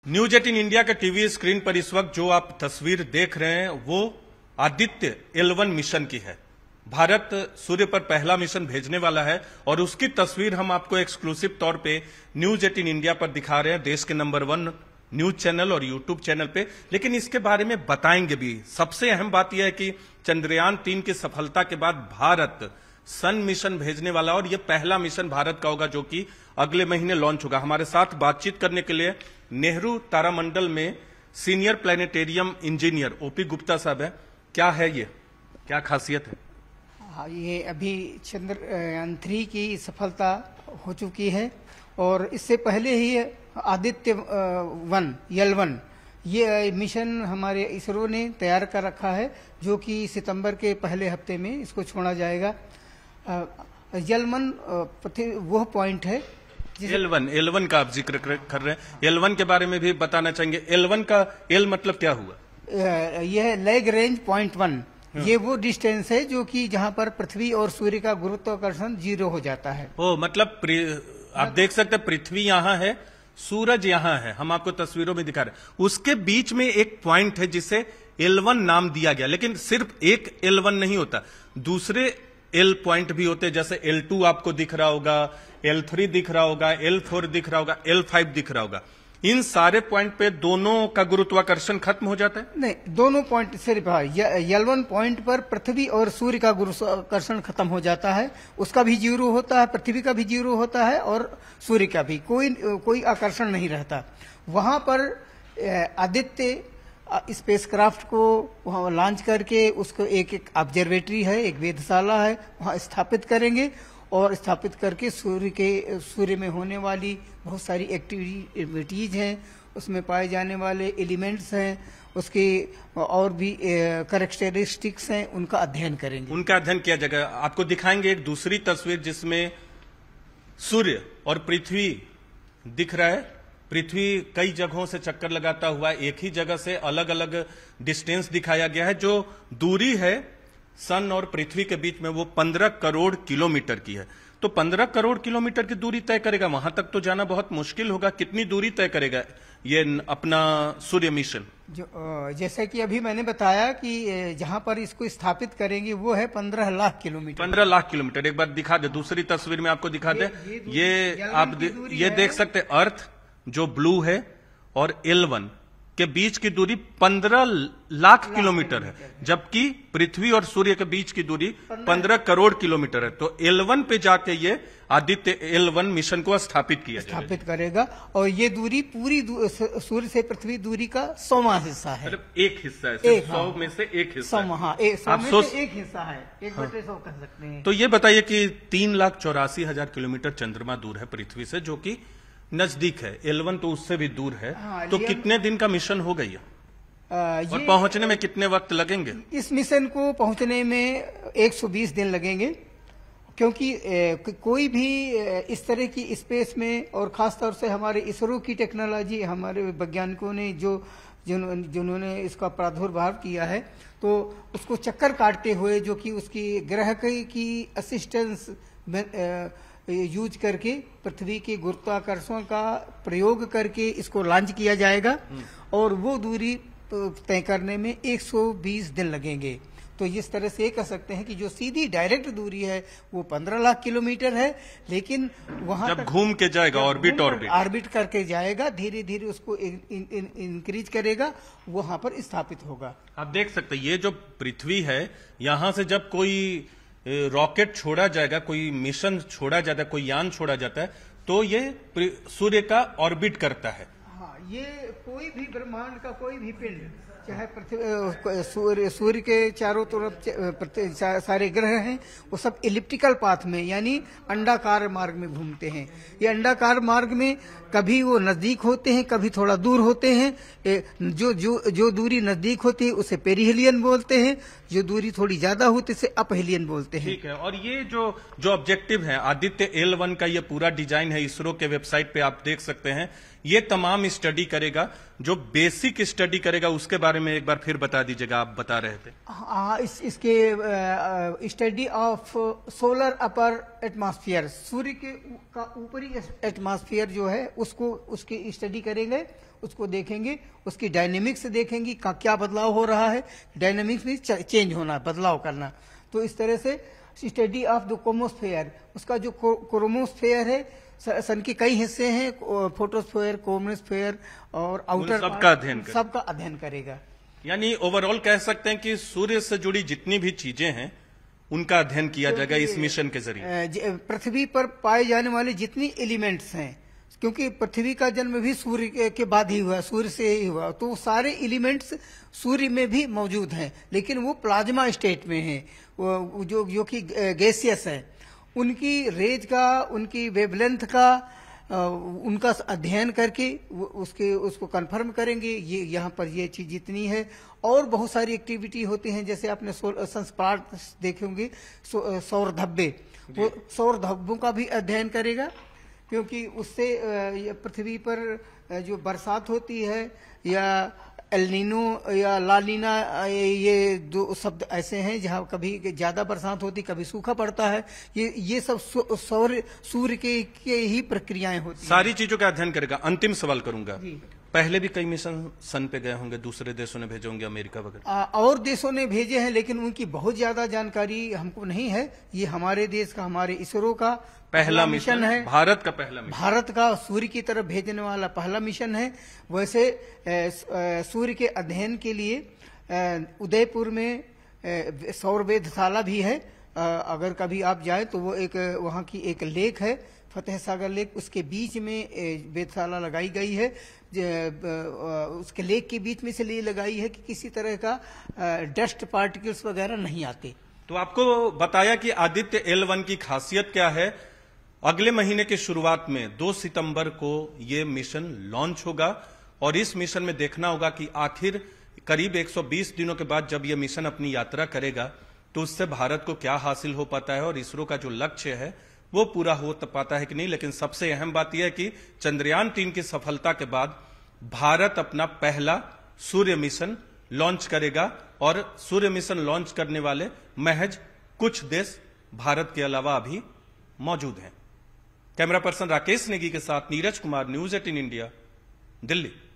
News 18 India के TV screen पर इस वक्त जो आप तस्वीर देख रहे हैं वो आदित्य L1 मिशन की है। भारत सूर्य पर पहला मिशन भेजने वाला है और उसकी तस्वीर हम आपको एक्सक्लूसिव तौर पे न्यूज 18 इंडिया पर दिखा रहे हैं, देश के नंबर 1 न्यूज चैनल और यूट्यूब चैनल पे। लेकिन इसके बारे में बताएंगे भी। सबसे अहम बात यह है कि चंद्रयान 3 की सफलता के बाद भारत सन मिशन भेजने वाला और यह पहला मिशन भारत का होगा जो कि अगले महीने लॉन्च होगा। हमारे साथ बातचीत करने के लिए नेहरू तारामंडल में senior planetarium engineer OP Gupta साहब है। क्या है ये, क्या खासियत है? हाँ, ये अभी चंद्रयान 3 की सफलता हो चुकी है और इससे पहले ही आदित्य 1 L1 ये मिशन हमारे इसरो ने तैयार कर रखा है जो कि सितंबर के पहले हफ्ते में इसको छोड़ा जाएगा। L1 वह पॉइंट है L1 का आप जिक्र कर रहे हैं। L1 के बारे में भी बताना चाहेंगे। L1 का L मतलब क्या हुआ? यह लैग रेंज पॉइंट 1 ये वो डिस्टेंस है जो कि जहां पर पृथ्वी और सूर्य का गुरुत्वाकर्षण 0 हो जाता है। ओ मतलब आप देख सकते हैं पृथ्वी यहाँ है, सूरज यहाँ है, हम आपको तस्वीरों में दिखा रहे हैं। उसके बीच में एक पॉइंट है जिसे L1 नाम दिया गया। लेकिन सिर्फ एक L1 नहीं होता, दूसरे L पॉइंट भी होते हैं। जैसे L2 आपको दिख रहा होगा, L3 दिख रहा होगा, L4 दिख रहा होगा, L5 दिख रहा होगा। इन सारे पॉइंट पे दोनों का गुरुत्वाकर्षण खत्म हो जाता है? नहीं, दोनों पॉइंट सिर्फ L1 पॉइंट पर पृथ्वी और सूर्य का गुरुत्वाकर्षण खत्म हो जाता है। उसका भी 0 होता है, पृथ्वी का भी 0 होता है और सूर्य का भी कोई आकर्षण नहीं रहता। वहां पर आदित्य स्पेसक्राफ्ट को वहां लॉन्च करके उसको एक ऑब्जर्वेटरी है, एक वेधशाला है, वहां स्थापित करेंगे और स्थापित करके सूर्य में होने वाली बहुत सारी एक्टिविटीज हैं, उसमें पाए जाने वाले एलिमेंट्स हैं, उसके और भी कैरेक्टरिस्टिक्स हैं, उनका अध्ययन करेंगे। उनका अध्ययन किया जाएगा। आपको दिखाएंगे एक दूसरी तस्वीर जिसमें सूर्य और पृथ्वी दिख रहा है। पृथ्वी कई जगहों से चक्कर लगाता हुआ एक ही जगह से अलग अलग डिस्टेंस दिखाया गया है। जो दूरी है सन और पृथ्वी के बीच में वो 15 करोड़ किलोमीटर की है। तो 15 करोड़ किलोमीटर की दूरी तय करेगा, वहां तक तो जाना बहुत मुश्किल होगा। कितनी दूरी तय करेगा ये अपना सूर्य मिशन? जैसे कि अभी मैंने बताया कि जहां पर इसको स्थापित करेंगे वो है 15 लाख किलोमीटर। 15 लाख किलोमीटर। एक बार दिखा दे, दूसरी तस्वीर में आपको दिखा दे। ये आप ये देख सकते हैं, अर्थ जो ब्लू है और L1 के बीच की दूरी 15 लाख किलोमीटर है, जबकि पृथ्वी और सूर्य के बीच की दूरी 15 करोड़ किलोमीटर है। तो L1 पे जाके ये आदित्य L1 मिशन को स्थापित करेगा और ये दूरी पूरी सूर्य से पृथ्वी दूरी का 100वां हिस्सा है। मतलब एक हिस्सा है, 100 में से एक हिस्सा। 100 में से एक हिस्सा है, 1/100 कह सकते हैं। तो ये बताइए कि 3,84,000 किलोमीटर चंद्रमा दूर है पृथ्वी से, जो कि नजदीक है। L1 तो उससे भी दूर है। हाँ, तो कितने दिन का मिशन हो गई और पहुंचने में कितने वक्त लगेंगे? इस मिशन को पहुंचने में 120 दिन लगेंगे, क्योंकि कोई भी इस तरह की स्पेस में और खासतौर से हमारे इसरो की टेक्नोलॉजी, हमारे वैज्ञानिकों ने जिन्होंने इसका प्रादुर्भाव किया है, तो उसको चक्कर काटते हुए जो कि उसकी ग्रह की असिस्टेंस यूज करके पृथ्वी के गुरुत्वाकर्षण का प्रयोग करके इसको लॉन्च किया जाएगा और वो दूरी तय करने में 120 दिन लगेंगे। तो इस तरह से कह सकते हैं कि जो सीधी डायरेक्ट दूरी है वो 15 लाख किलोमीटर है, लेकिन वहां जब घूम के जाएगा ऑर्बिट करके जाएगा, धीरे धीरे उसको इंक्रीज करेगा, वहां पर स्थापित होगा। आप देख सकते हैं ये जो पृथ्वी है, यहां से जब कोई रॉकेट छोड़ा जाएगा, कोई मिशन छोड़ा जाता है, कोई यान छोड़ा जाता है, तो ये सूर्य का ऑर्बिट करता है। हाँ, ये कोई भी ब्रह्मांड का कोई भी पिंड, चाहे पृथ्वी सूर्य के चारों तरफ सारे ग्रह हैं, वो सब इलिप्टिकल पाथ में यानी अंडाकार मार्ग में घूमते हैं। ये अंडाकार मार्ग में कभी वो नजदीक होते हैं, कभी थोड़ा दूर होते हैं। जो दूरी नजदीक होती है उसे पेरिहेलियन बोलते हैं, जो दूरी थोड़ी ज्यादा होती है उसे अपहेलियन बोलते हैं। ठीक है। और ये जो ऑब्जेक्टिव है आदित्य L1 का, ये पूरा डिजाइन है, इसरो के वेबसाइट पे आप देख सकते हैं। ये तमाम स्टडी करेगा जो बेसिक स्टडी करेगा उसके बारे में एक बार फिर बता दीजिएगा, आप बता रहे थे। हाँ, इसके study of solar upper atmosphere, सूर्य के का ऊपरी एटमॉस्फेयर जो है उसको उसकी स्टडी करेंगे, उसको देखेंगे, उसकी डायनेमिक्स देखेंगे, क्या बदलाव हो रहा है। डायनेमिक्स भी चेंज होना, बदलाव करना। तो इस तरह से स्टडी ऑफ द क्रोमोस्फेयर, उसका जो क्रोमोस्फेयर है, सन के कई हिस्से हैं, फोटोस्फेयर, क्रोमोस्फेयर और आउटर, सबका अध्ययन करेगा। यानी ओवरऑल कह सकते हैं कि सूर्य से जुड़ी जितनी भी चीजें हैं उनका अध्ययन किया जाएगा इस मिशन के जरिए। पृथ्वी पर पाए जाने वाले जितनी एलिमेंट्स हैं, क्योंकि पृथ्वी का जन्म भी सूर्य के बाद ही हुआ, सूर्य से ही हुआ, तो सारे एलिमेंट्स सूर्य में भी मौजूद हैं, लेकिन वो प्लाज्मा स्टेट में है, जो कि गैसियस है। उनकी रेज का, उनकी वेवलेंथ का, उनका अध्ययन करके उसको कंफर्म करेंगे, ये यहाँ पर ये चीज जितनी है। और बहुत सारी एक्टिविटी होती हैं, जैसे आपने सनस्पाट देखे होंगे, सौर धब्बे, वो सौर धब्बों का भी अध्ययन करेगा, क्योंकि उससे पृथ्वी पर जो बरसात होती है, या एलनीनो या लानीना, ये दो शब्द ऐसे हैं जहाँ कभी ज्यादा बरसात होती, कभी सूखा पड़ता है। ये सब सूर्य के ही प्रक्रियाएं होती हैं। सारी चीजों का अध्ययन करेगा। अंतिम सवाल करूंगा, पहले भी कई मिशन सन पे गए होंगे, दूसरे देशों ने भेजे होंगे, अमेरिका वगैरह और देशों ने भेजे हैं, लेकिन उनकी बहुत ज्यादा जानकारी हमको नहीं है। ये हमारे देश का, हमारे इसरो का पहला मिशन है, भारत का पहला मिशन, भारत का सूर्य की तरफ भेजने वाला पहला मिशन है। वैसे सूर्य के अध्ययन के लिए उदयपुर में सौर वेधशाला भी है। अगर कभी आप जाए तो वो एक वहाँ की एक लेक है, फतेह सागर लेक, उसके बीच में वेधशाला लगाई गई है। उसके लेक के बीच में से लिए लगाई है कि किसी तरह का डस्ट पार्टिकल्स वगैरह नहीं आते। तो आपको बताया कि आदित्य L1 की खासियत क्या है। अगले महीने की शुरुआत में 2 सितंबर को ये मिशन लॉन्च होगा, और इस मिशन में देखना होगा कि आखिर करीब 120 दिनों के बाद जब ये मिशन अपनी यात्रा करेगा तो उससे भारत को क्या हासिल हो पाता है, और इसरो का जो लक्ष्य है वो पूरा हो पाता है कि नहीं। लेकिन सबसे अहम बात यह है कि चंद्रयान 3 की सफलता के बाद भारत अपना पहला सूर्य मिशन लॉन्च करेगा, और सूर्य मिशन लॉन्च करने वाले महज कुछ देश भारत के अलावा अभी मौजूद हैं। कैमरा पर्सन राकेश नेगी के साथ नीरज कुमार, न्यूज़ 18 इंडिया, दिल्ली।